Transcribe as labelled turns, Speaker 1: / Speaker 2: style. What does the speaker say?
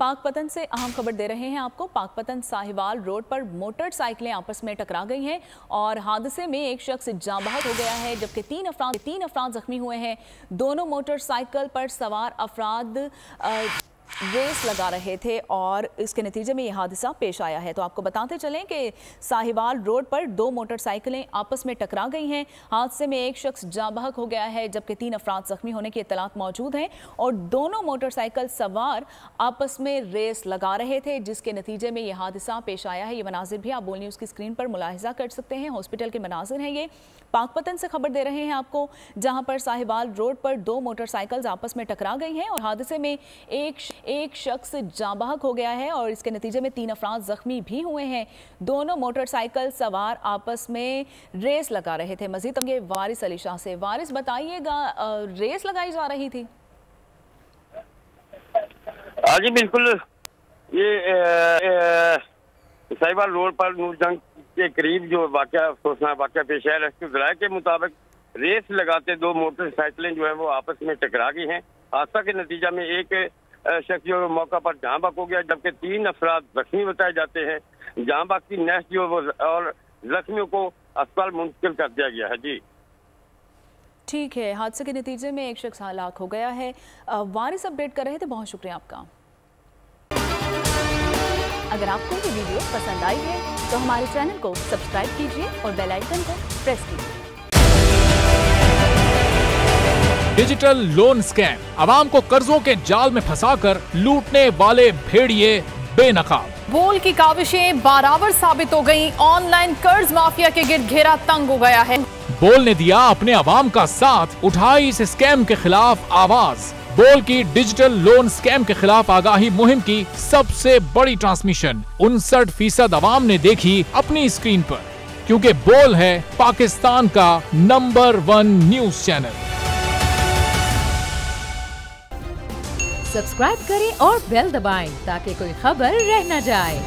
Speaker 1: पाकपतन से अहम खबर दे रहे हैं आपको। पाकपतन साहिवाल रोड पर मोटरसाइकिलें आपस में टकरा गई हैं और हादसे में एक शख्स जाँ बहक हो गया है, जबकि तीन अफराद जख्मी हुए हैं। दोनों मोटरसाइकिल पर सवार अफराद रेस लगा रहे थे और इसके नतीजे में यह हादसा पेश आया है। तो आपको बताते चलें कि साहिवाल रोड पर दो मोटरसाइकिलें आपस में टकरा गई हैं। हादसे में एक शख्स जाँ बहक हो गया है, जबकि तीन अफराद जख्मी होने की इत्तलात मौजूद हैं और दोनों मोटरसाइकिल सवार आपस में रेस लगा रहे थे, जिसके नतीजे में यह हादसा पेश आया है। ये मनाजिर भी आप बोल न्यूज़ की स्क्रीन पर मुलाहिजा कर सकते हैं। हॉस्पिटल के मनाजिर हैं ये। पाकपतन से खबर दे रहे हैं आपको, जहां पर साहिवाल रोड पर दो मोटरसाइकिल्स आपस में टकरा गई हैं और हादसे में एक शख्स जाँ बहक हो गया है और इसके नतीजे में तीन अफराद जख्मी भी हुए हैं। दोनों मोटरसाइकिल सवार आपस में रेस लगा रहे थे। मजीद होंगे वारिस अली शाह से। वारिस, बताइएगा, रेस लगाई जा रही थी?
Speaker 2: हाँ जी बिल्कुल, ये साहिवाल रोड पर नूरजंग के करीब जो वाक़या पेश आया, रेस्क्यू जराये के मुताबिक रेस लगाते दो मोटरसाइकिलें जो है वो आपस में टकरा गई हैं। हादसा के नतीजा में एक शख्स जो मौका पर जाँ बहक हो गया, जबकि तीन अफराद जख्मी बताए जाते हैं। जाँ बहक की नहज जो वो और जख्मियों को अस्पताल मुंतकिल कर दिया गया है। जी
Speaker 1: ठीक है, हादसे के नतीजे में एक शख्स हलाक हो गया है। वारिस अपडेट कर रहे थे, बहुत शुक्रिया आपका। अगर आपको ये वीडियो पसंद आई है तो हमारे चैनल को सब्सक्राइब कीजिए और बेल आइकन को प्रेस कीजिए।
Speaker 3: डिजिटल लोन स्कैम, आवाम को कर्जों के जाल में फंसाकर लूटने वाले भेड़िए बेनकाब।
Speaker 4: बोल की काविशें बारावर साबित हो गईं। ऑनलाइन कर्ज माफिया के गिर्द घेरा तंग हो गया है।
Speaker 3: बोल ने दिया अपने आवाम का साथ, उठाई इस स्कैम के खिलाफ आवाज। बोल की डिजिटल लोन स्कैम के खिलाफ आगाही मुहिम की सबसे बड़ी ट्रांसमिशन 59% आवाम ने देखी अपनी स्क्रीन पर, क्योंकि बोल है पाकिस्तान का नंबर 1 न्यूज चैनल।
Speaker 5: सब्सक्राइब करें और बेल दबाएं ताकि कोई खबर रह न जाए।